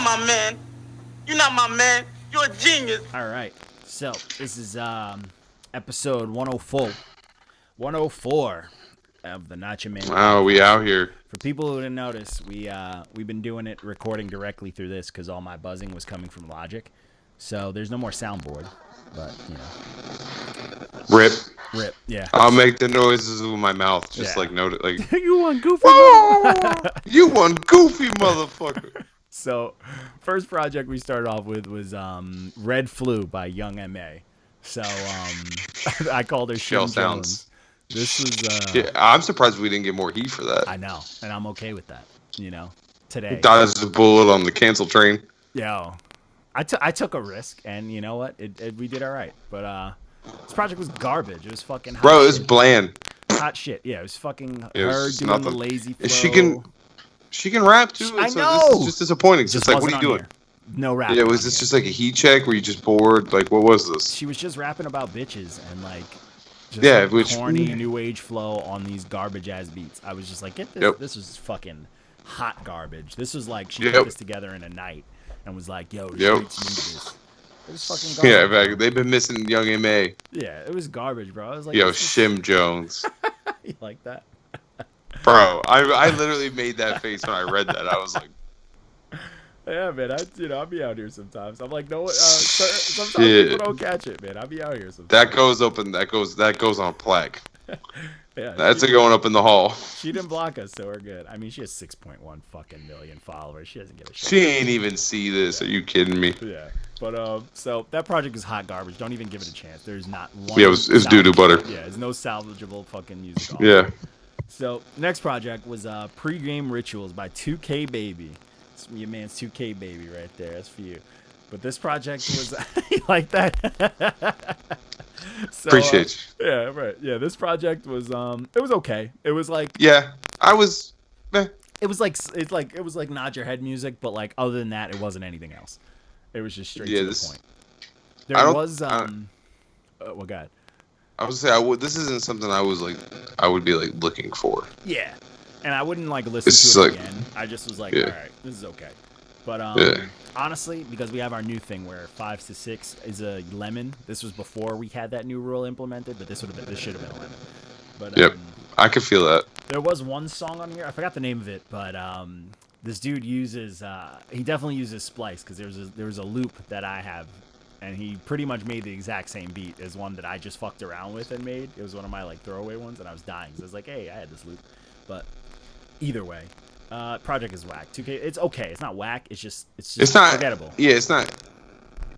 not my man. You're not my man. You're a genius. All right. So this is episode 104. 104 of the Not Your Man. Wow, we out here. For people who didn't notice, we've been doing it recording directly through this because all my buzzing was coming from Logic. So there's no more soundboard, but you know. Rip. Yeah. I'll make the noises with my mouth, just Yeah. like note it, like You want goofy? you one goofy motherfucker. So, first project we started off with was Red Flu by Young M.A. So, I called her Shell Shim sounds. Jones. This was... Yeah, I'm surprised we didn't get more heat for that. I know, and I'm okay with that, you know, today. Dodged a bullet on the cancel train. Yo, I took a risk, and you know what? We did all right. But this project was garbage. It was fucking hot Bro, it was shit. bland. Hot shit. Yeah, it was fucking It was her just doing the nothing. lazy flow. She can rap too. I so know. This is just disappointing. It's Just just like, what wasn't are you on doing? here. No rap. Yeah, was this just like a heat check? Were you just bored? Like, what was this? She was just rapping about bitches and like just Yeah, like which- corny new age flow on these garbage ass beats. I was just like, get this. Yep. This was fucking hot garbage. This was like she Yep. put this together in a night and was like, yo, the Yep. streets need this. It was fucking Yeah, garbage. in fact, they've been missing Young M.A. Yeah, it was garbage, bro. I was like, Yo, this is- Shim Jones. you like that? Bro, I literally made that face when I read that. I was like, Yeah, man. I'll be out here sometimes. I'm like, no, sometimes Shit. people don't catch it, man. I'll be out here sometimes. that goes up and that goes on plaque. Yeah, That's going up in the hall. she didn't block us, so we're good. I mean, she has 6.1 fucking million followers. She doesn't give a shit. She ain't even see this. Are you kidding me? Yeah, but so that project is hot garbage. Don't even give it a chance. There's not one. Yeah, it's doo-doo butter. Yeah, there's no salvageable fucking music. On Yeah. So next project was Pregame Rituals by 2K Baby. It's your man's 2K Baby right there. That's for you. But this project was you like that. So, Appreciate you. Yeah, right. Yeah, this project was it was okay. It was like Yeah, I was. it was like nod your head music, but like other than that, it wasn't anything else. It was just straight Yeah, to this- the point. I There don't- was I- well, God. I would say this isn't something I would be like looking for. Yeah, and I wouldn't like listen It's to it like- again. I just was like, Yeah. all right, this is okay. But Yeah. honestly, because we have our new thing where 5 to 6 is a lemon. This was before we had that new rule implemented, but this should have been a lemon. But Yep. I could feel that. there was one song on here. I forgot the name of it, but this dude uses he definitely uses splice because there was a loop that I have, and he pretty much made the exact same beat as one that I just fucked around with and made. It was one of my like throwaway ones, and I was dying. So I was like, hey, I had this loop. But either way, project is whack. 2K, it's okay. It's not whack. It's not forgettable. Yeah, it's not.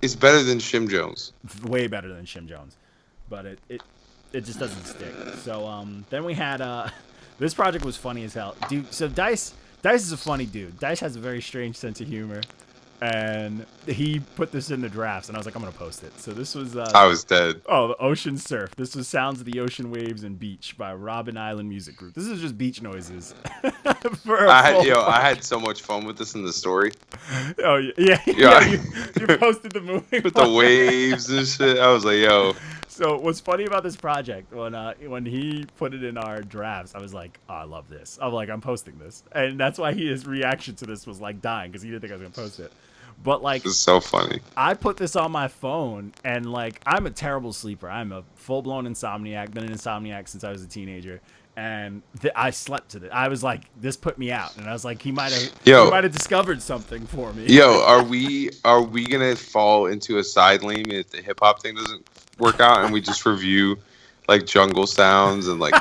It's better than Shim Jones. Way better than Shim Jones, but it just doesn't stick. So then we had this project was funny as hell, dude. So Dice is a funny dude. Dice has a very strange sense of humor, and he put this in the drafts, and I was like, I'm gonna post it. So this was I was dead. the Ocean Surf. This was Sounds of the Ocean Waves and Beach by Robin Island Music Group. This is just beach noises. For a full- I had so much fun with this in the story. Oh yeah. Yeah. You posted the movie With the waves and shit. I was like, yo. So what's funny about this project, when he put it in our drafts, I was like, oh, I love this. I'm like, I'm posting this. And that's why his reaction to this was like dying, because he didn't think I was going to post it. But like, This is so funny. I put this on my phone, and like, I'm a terrible sleeper. I'm a full-blown insomniac, been an insomniac since I was a teenager. And I slept to it. I was like, this put me out. And I was like, he might have discovered something for me. Yo, are we gonna fall into a side lane if the hip hop thing doesn't work out and we just review like jungle sounds and like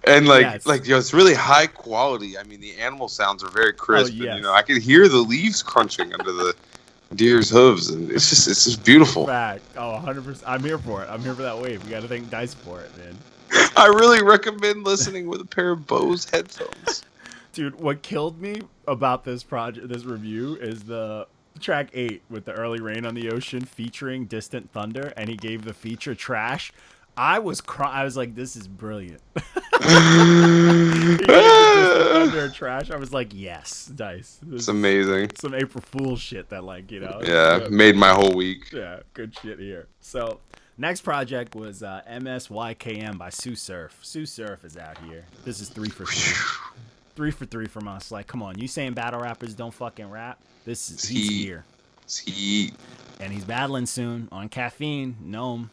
Yes. like yo, it's really high quality. I mean, the animal sounds are very crisp. yes. And, you know, I could hear the leaves crunching under the deer's hooves, and it's just beautiful. Fact. Oh, 100%. I'm here for it. I'm here for that wave. We got to thank Dice for it, man. I really recommend listening with a pair of Bose headphones. Dude, what killed me about this review is the track 8 with the early rain on the ocean featuring Distant Thunder, and he gave the feature trash. I was like, this is brilliant. He gave the Distant Thunder trash. I was like, yes, Dice. This It's is amazing. some April Fool's shit that, like, you know. Yeah, made my whole week. Yeah, good shit here. So, next project was MSYKM by Tsu Surf. Tsu Surf is out here. This is 3 for 3. 3 for 3 from us. Like, come on, you saying battle rappers don't fucking rap? He's here. He. And he's battling soon on Caffeine. Don't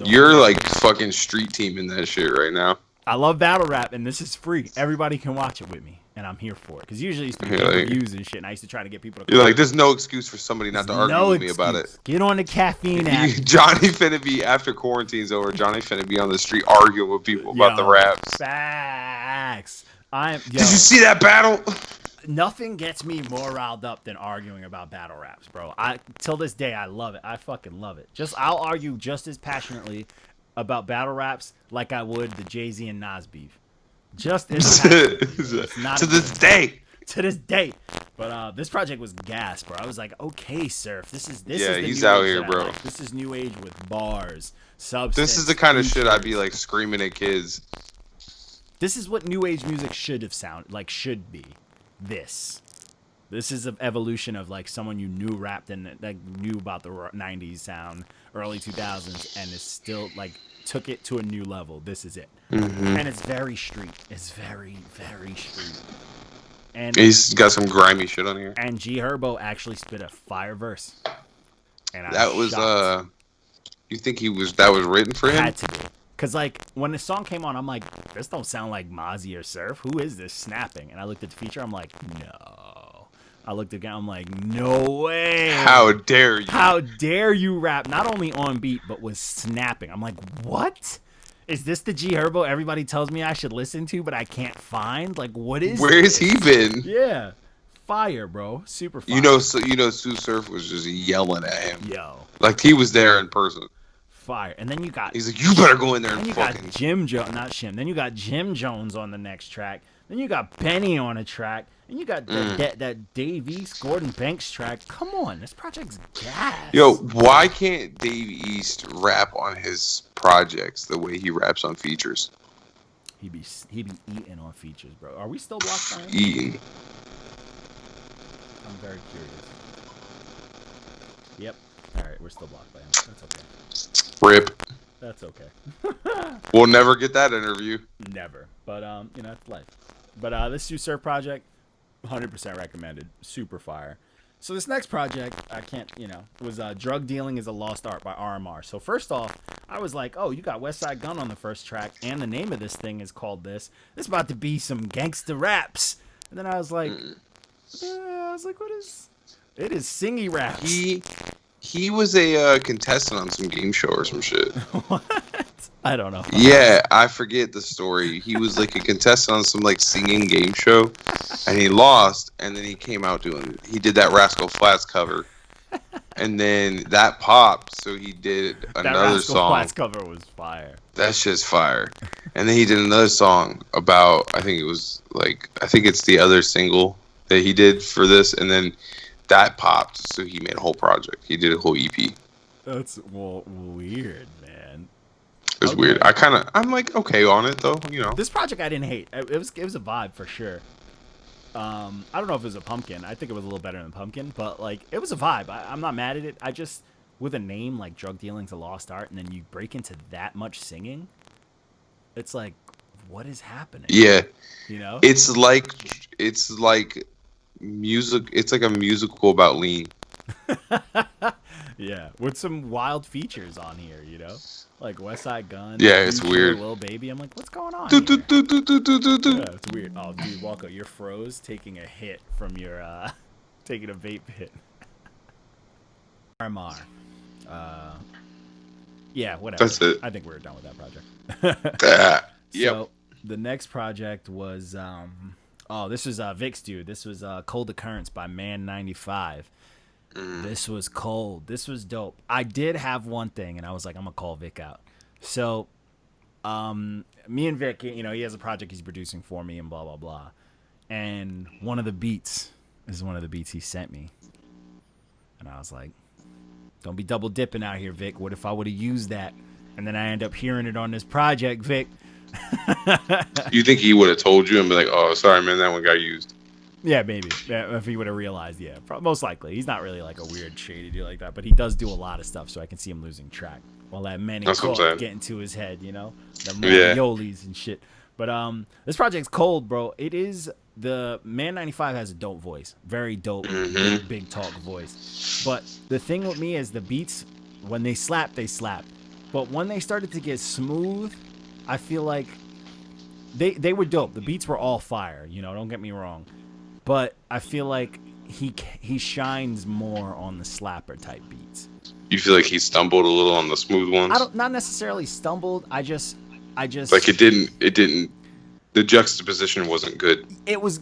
You're like fucking street teaming that shit right now. I love battle rap, and this is free. Everybody can watch it with me, and I'm here for it. Because usually used to be reviews and shit, and I used to try to get people to. You're like, there's no excuse for somebody not to argue with me about it. Get on the Caffeine app. Johnny finna be, after quarantine's over, Johnny finna be on the street arguing with people about the raps. Facts. Did you see that battle? Nothing gets me more riled up than arguing about battle raps, bro. Till this day, I love it. I fucking love it. I'll argue just as passionately about battle raps like I would the Jay-Z and Nas beef. Just as to this day. To this day. But this project was gas, bro. I was like, okay, Surf. This is he's out here, bro. Like. This is new age with bars, substance. This is the kind of shit I'd be like screaming at kids. This is what new age music should be. This is an evolution of like someone you knew rapped and like knew about the 90s sound, early 2000s, and is still like took it to a new level. This is it. And it's very street. It's very, very street. And he's got some grimy shit on here. And G Herbo actually spit a fire verse. And that was you think that was written for him? Had to be. Cause like when the song came on, I'm like, this don't sound like Mozzie or Surf. Who is this snapping? And I looked at the feature, I'm like, no. I looked again, I'm like, no way. How dare you? How dare you rap not only on beat but was snapping? I'm like, what? Is this the G Herbo everybody tells me I should listen to, but I can't find? Like, what is? Where has he been? Yeah, fire, bro, super fire. Tsu Surf was just yelling at him. Yo, like he was there in person. Fire. And then you got he's like, you better go in there and fucking got Jim Jones, not Shim. Then you got Jim Jones on the next track. Then you got Benny on a track. And you got that Dave East, Gordon Banks track. Come on, this project's gas. Yo, why can't Dave East rap on his projects the way he raps on features? He be eating on features, bro. Are we still blocked by him? Eating. I'm very curious. Yep. All right, we're still blocked by him. That's okay. Rip. That's okay. We'll never get that interview. Never. But it's life. But this Tsu Surf project, 100% recommended. Super fire. So this next project, was Drug Dealing is a Lost Art by RMR. So first off, I was like, oh, you got Westside Gunn on the first track, and the name of this thing is called this. This is about to be some gangster raps. And then I was like, what is? It is singy raps. He was a contestant on some game show or some shit. What? I don't know. Yeah, I forget the story. He was like a contestant on some like singing game show, and he lost. And then he came out he did that Rascal Flatts cover, and then that popped. So he did another Rascal song. Flatts cover was fire. That's just fire. And then he did another song about I think it's the other single that he did for this, and then that popped, so he made a whole project. He did a whole EP. That's weird, man. It was weird. I'm like okay on it though, This project I didn't hate. It was a vibe for sure. I don't know if it was a Pumpkin. I think it was a little better than Pumpkin, but like it was a vibe. I'm not mad at it. I just with a name like Drug Dealing's a Lost Art, and then you break into that much singing, it's like, what is happening? Yeah, it's like music. It's like a musical about lean. Yeah, with some wild features on here, like Westside Gunn. Yeah, it's weird. Lil Baby. I'm like, what's going on? Yeah, it's weird. Oh, dude, Walker, you're froze taking a hit from your taking a vape hit. RMR. Yeah, whatever. That's it. I think we're done with that project. Yep. So the next project was this was Vic's dude. This was Cold Occurrence by Man 95. This was cold. This was dope. I did have one thing, and I was like, I'm gonna call Vic out. So, me and Vic, he has a project he's producing for me, and blah blah blah. And one of the beats is one of the beats he sent me, and I was like, don't be double dipping out here, Vic. What if I would have used that, and then I end up hearing it on this project, Vic? You think he would have told you and be like, oh, sorry, man, that one got used? Yeah, maybe. Yeah, if he would have realized, yeah. Most likely. He's not really like a weird shady dude like that, but he does do a lot of stuff, so I can see him losing track. While that Manny get into his head, the raviolis and shit. But this project's cold, bro. It is the Man 95 has a dope voice, very dope, big talk voice. But the thing with me is the beats when they slap, they slap. But when they started to get smooth, I feel like they were dope. The beats were all fire, you know. Don't get me wrong, but I feel like he shines more on the slapper type beats. You feel like he stumbled a little on the smooth ones? Not necessarily stumbled. I just like it didn't. The juxtaposition wasn't good. It was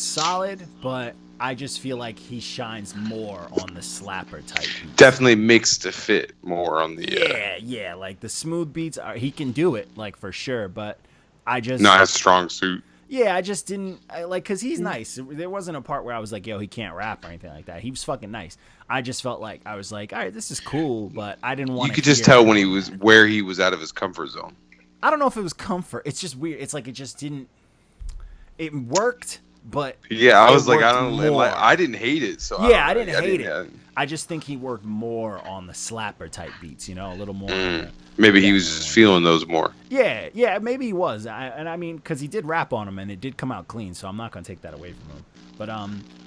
solid, but I just feel like he shines more on the slapper type beats. Definitely makes the fit more on the yeah, like the smooth beats he can do it, like, for sure, but I just not a strong suit. Yeah, I just didn't because he's nice. There wasn't a part where I was like, yo, he can't rap or anything like that. He was fucking nice. I just felt like I was like, all right, this is cool, but I didn't want. You could just tell when where he was out of his comfort zone. I don't know if it was comfort. It's just weird. It's like it just didn't. It worked, but yeah, I was like, I didn't hate it. So yeah, I didn't hate it. I just think he worked more on the slapper type beats, you know, a little more. Maybe he was just feeling those more. Yeah, maybe he was. I mean, because he did rap on them, and it did come out clean, so I'm not going to take that away from him. But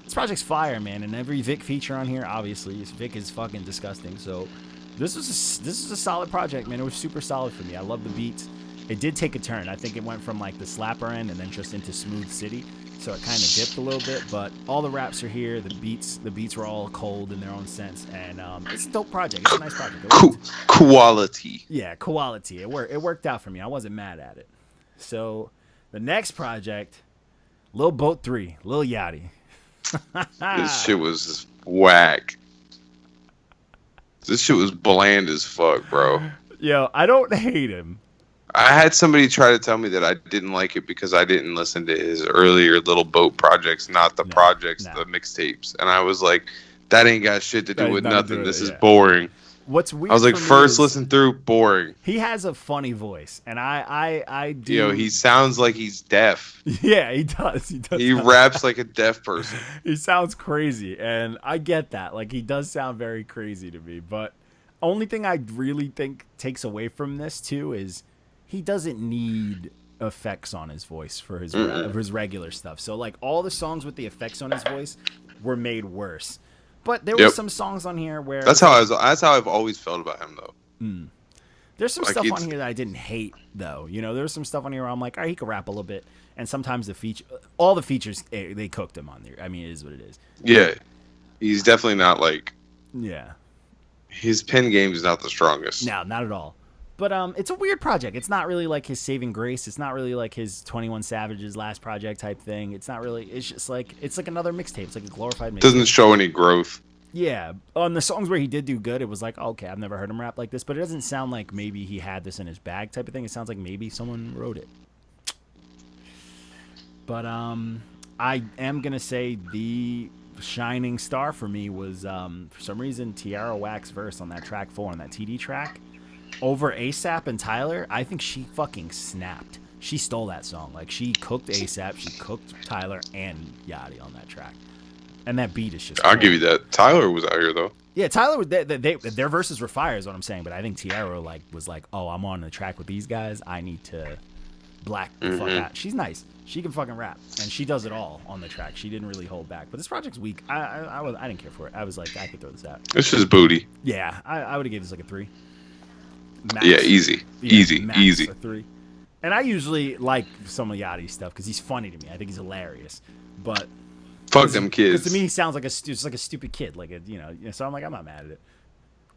this project's fire, man, and every Vic feature on here, obviously, Vic is fucking disgusting. So this is a solid project, man. It was super solid for me. I love the beats. It did take a turn. I think it went from like the slapper end and then just into Smooth City. So it kind of dipped a little bit, but all the raps are here. The beats were all cold in their own sense, and it's a dope project. It's a nice project. Quality. Yeah, quality. It worked out for me. I wasn't mad at it. So the next project, Lil Boat 3, Lil Yachty. This shit was whack. This shit was bland as fuck, bro. Yo, I don't hate him. I had somebody try to tell me that I didn't like it because I didn't listen to his earlier Little Boat projects, not the the mixtapes. And I was like, that ain't got shit to do with nothing. This is boring. What's weird? I was like, first listen through, boring. He has a funny voice, and I do. Yo, he sounds like he's deaf. Yeah, he does. He raps like a deaf person. He sounds crazy, and I get that. Like, he does sound very crazy to me. But only thing I really think takes away from this too is he doesn't need effects on his voice for his regular stuff. So like all the songs with the effects on his voice were made worse. But there were some songs on here where that's how I've always felt about him though. There's some stuff on here that I didn't hate though. You know, there's some stuff on here where I'm like, all right, he could rap a little bit. And sometimes all the features they cooked him on there. I mean, it is what it is. Yeah, he's definitely not like. Yeah. His pen game is not the strongest. No, not at all. But it's a weird project. It's not really like his saving grace. It's not really like his 21 Savage's last project type thing. It's not really. It's just like another mixtape. It's like a glorified mixtape. Doesn't show any growth. Yeah, on the songs where he did do good, it was like, okay, I've never heard him rap like this. But it doesn't sound like maybe he had this in his bag type of thing. It sounds like maybe someone wrote it. But I am gonna say the shining star for me was for some reason Tierra Whack's verse on that track 4 on that TD track. Over ASAP and Tyler, I think she fucking snapped. She stole that song. Like, she cooked ASAP, she cooked Tyler and Yachty on that track. And that beat is just... I'll give you that. Tyler was out here, though. Yeah, Tyler, their verses were fire is what I'm saying, but I think Tierra was like, oh, I'm on the track with these guys. I need to black the fuck out. She's nice. She can fucking rap, and she does it all on the track. She didn't really hold back. But this project's weak. I didn't care for it. I was like, I could throw this out. This is booty. Yeah, I would have gave this like a 3. Max. Yeah, easy. A 3. And I usually like some of Yachty's stuff because he's funny to me. I think he's hilarious. But fuck them kids. Because to me, he sounds like a stupid kid. Like so I'm like, I'm not mad at it.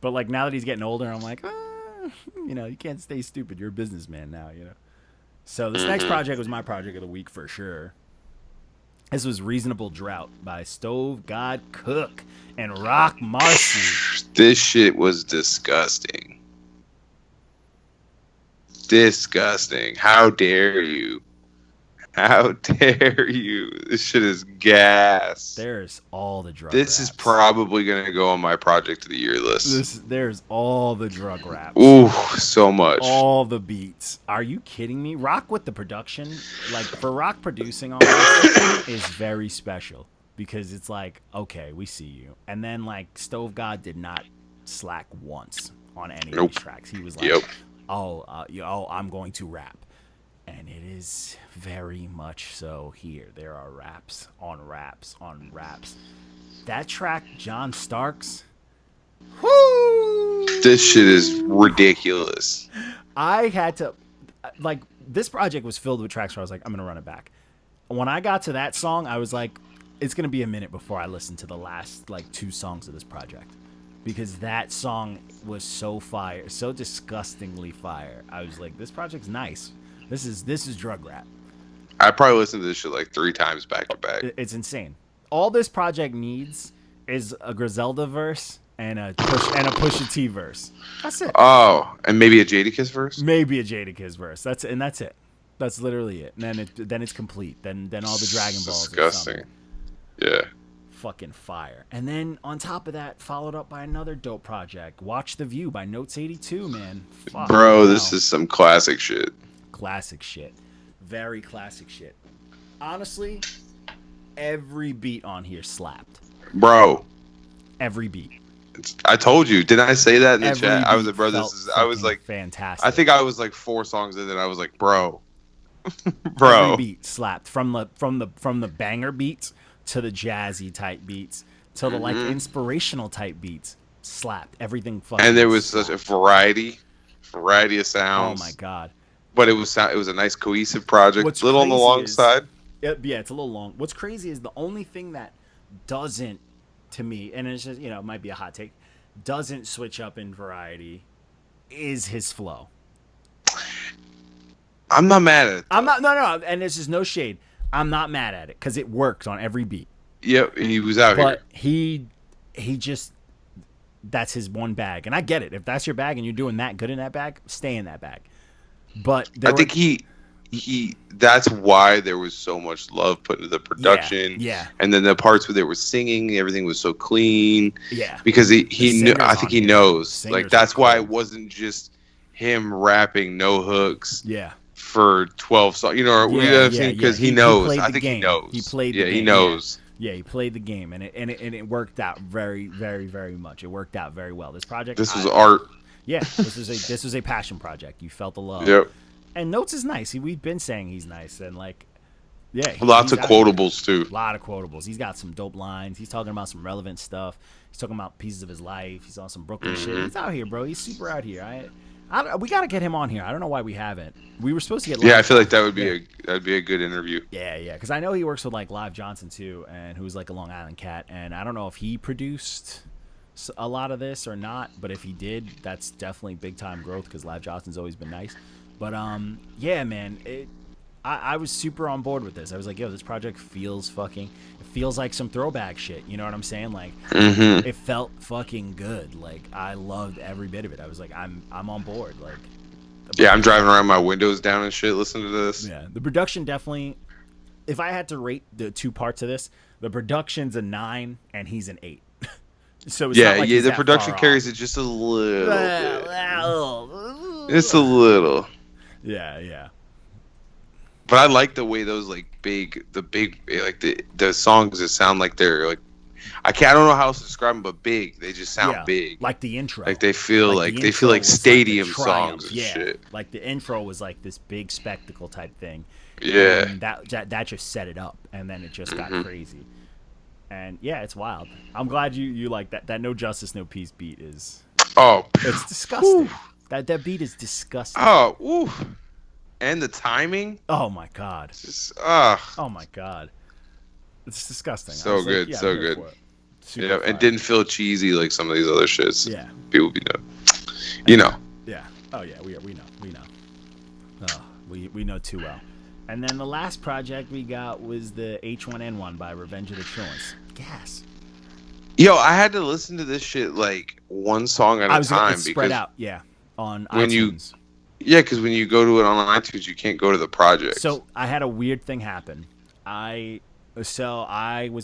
But like now that he's getting older, I'm like, you can't stay stupid. You're a businessman now, you know. So this next project was my project of the week for sure. This was Reasonable Drought by Stove God Cook and Rock Marcy. This shit was disgusting. Disgusting. How dare you? How dare you? This shit is gas. There's all the drug This raps. is probably going to go on my project of the year list. There's all the drug raps. Ooh, so much. All the beats. Are you kidding me? Rock with the production, like for Rock producing on this is very special because it's like, okay, we see you. And then like Stove God did not slack once on any of these tracks. He was like, I'm going to rap. And and it is very much so here. There are raps on raps on raps. That track, John Starks. Whoo! This shit is ridiculous. I had to, like, this project was filled with tracks where I was like, I'm gonna run it back. When I got to that song, I was like, it's gonna be a minute before I listen to the last like 2 songs of this project, because that song was so fire, so disgustingly fire. I was like, this project's nice. This is drug rap. I probably listened to this shit like 3 times back to back. It's insane. All this project needs is a Griselda verse and a Pusha T verse. That's it. Oh, and maybe a Jadakiss verse. Maybe a Jadakiss verse. That's it. That's literally it. And then it's complete. Then all the Dragon Balls. Disgusting. Yeah. Fucking fire. And then on top of that, followed up by another dope project, Watch the View by Notes 82, man. Fuck, bro, wow. this is some classic shit. Classic shit. Very classic shit. Honestly, every beat on here slapped. Bro. Every beat. I told you. Didn't I say that in the Every chat? I was beat like, bro, felt this is. I was like, fantastic. I think I was like 4 songs in, and I was like, bro, bro. Every beat slapped, from the banger beats to the jazzy type beats to the like inspirational type beats. Slapped. Everything fucking. And there was slapped. such a variety of sounds. Oh my god. But it was a nice cohesive project. What's little on the crazy long is- side. Yeah, it's a little long. What's crazy is the only thing that doesn't, to me, and it's just, it might be a hot take, doesn't switch up in variety is his flow. I'm not mad at it. No, and there's just no shade. I'm not mad at it because it worked on every beat. Yep, he was out But here. he just, that's his one bag. And I get it. If that's your bag and you're doing that good in that bag, stay in that bag. But I think he that's why there was so much love put into the production. Yeah. And then the parts where they were singing, everything was so clean. Yeah. Because he knew, singers I think on he here. knows. Singers Like that's were why cool. it wasn't just him rapping no hooks. Yeah. For 12 songs, you know what I'm saying? Because he knows. played I the think game. he knows. He played the yeah, game. he knows. Yeah, he played the game, and it worked out very, very, very much. It worked out very well. This project. This was art. Yeah, this was a passion project. You felt the love. Yep. And Notes is nice. We've been saying he's nice, and like, yeah, Lots of he's quotables too. A lot of quotables. He's got some dope lines. He's talking about some relevant stuff. He's talking about pieces of his life. He's on some Brooklyn shit. He's out here, bro. He's super out here. We got to get him on here. I don't know why we haven't. We were supposed to get. Yeah, I feel like that would be a good interview. Yeah, because I know he works with like Live Johnson too, and who's like a Long Island cat, and I don't know if he produced a lot of this or not, but if he did, that's definitely big time growth because Live Johnson's always been nice. But yeah, man, I was super on board with this. I was like, yo, this project feels like some throwback shit. You know what I'm saying? Like, it felt fucking good. Like, I loved every bit of it. I was like, I'm on board. Like, yeah, I'm driving around my windows down and shit, listening to this. Yeah, the production definitely. If I had to rate the 2 parts of this, the production's a 9 and he's an 8. So it's not like he's the that production far carries off. it just a little bit. Well, Just a little. Yeah. But I like the way those like the songs that sound like they're like I don't know how else to describe them, but big. They just sound big. Like the intro. Like they feel like the they feel intro like was stadium the triumph. songs and shit. Like the intro was like this big spectacle type thing. Yeah. And that just set it up, and then it just got crazy. And yeah, it's wild. I'm glad you like that. That No Justice, No Peace beat is. Oh, It's disgusting. Ooh. That beat is disgusting. Oh, ooh. And the timing. Oh my god. Just Oh my god. It's disgusting. So I was like, good, yeah, so I'm here good. for it. Super yeah, fire. and didn't feel cheesy like some of these other shits. Yeah. People be you know. Yeah. Oh yeah, we know. Oh, we know too well. And then the last project we got was the H1N1 by Revenge of the Truence. Gas. Yo, I had to listen to this shit like one song at a time it's because spread out, on when iTunes. because when you go to it on iTunes, you can't go to the project. So I had a weird thing happen. I was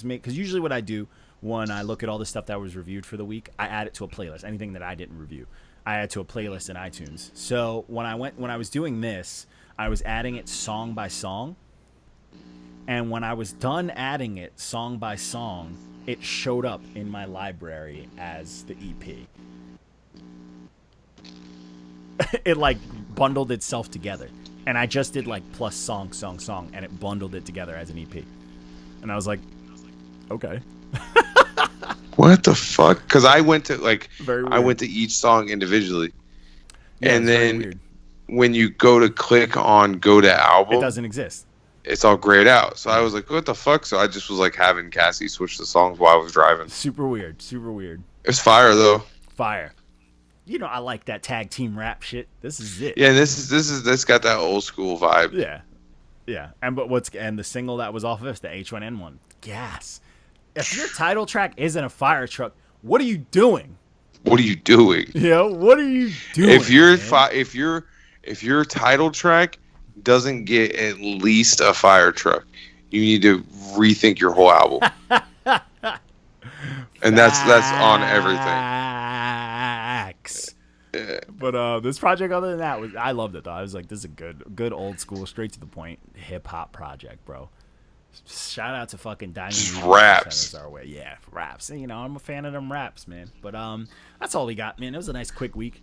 because usually what I do when I look at all the stuff that was reviewed for the week, I add it to a playlist. Anything that I didn't review, I add to a playlist in iTunes. So when I was doing this, I was adding it song by song. And when I was done adding it song by song, it showed up in my library as the EP. It like bundled itself together. And I just did like plus song, and it bundled it together as an EP. And I was like, okay. What the fuck? Because I went to I went to each song individually, yeah, and then when you go to click on go to album, it doesn't exist. It's all grayed out. So I was like, what the fuck? So I just was like having Cassie switch the songs while I was driving. Super weird. It's fire though. Fire. You know, I like that tag team rap shit. This is it. Yeah, this got that old school vibe. Yeah. And the single that was off of this, the H1N1, gas. If your title track isn't a fire truck, what are you doing? What are you doing? Yeah, what are you doing? If your title track doesn't get at least a fire truck, you need to rethink your whole album. And that's on everything. Facts. Yeah. But this project, other than that, I loved it though. I was like, this is a good old school, straight to the point hip hop project, bro. Shout out to fucking Diamond. Raps. Our way. Yeah, raps. You know, I'm a fan of them raps, man. But that's all we got, man. It was a nice quick week.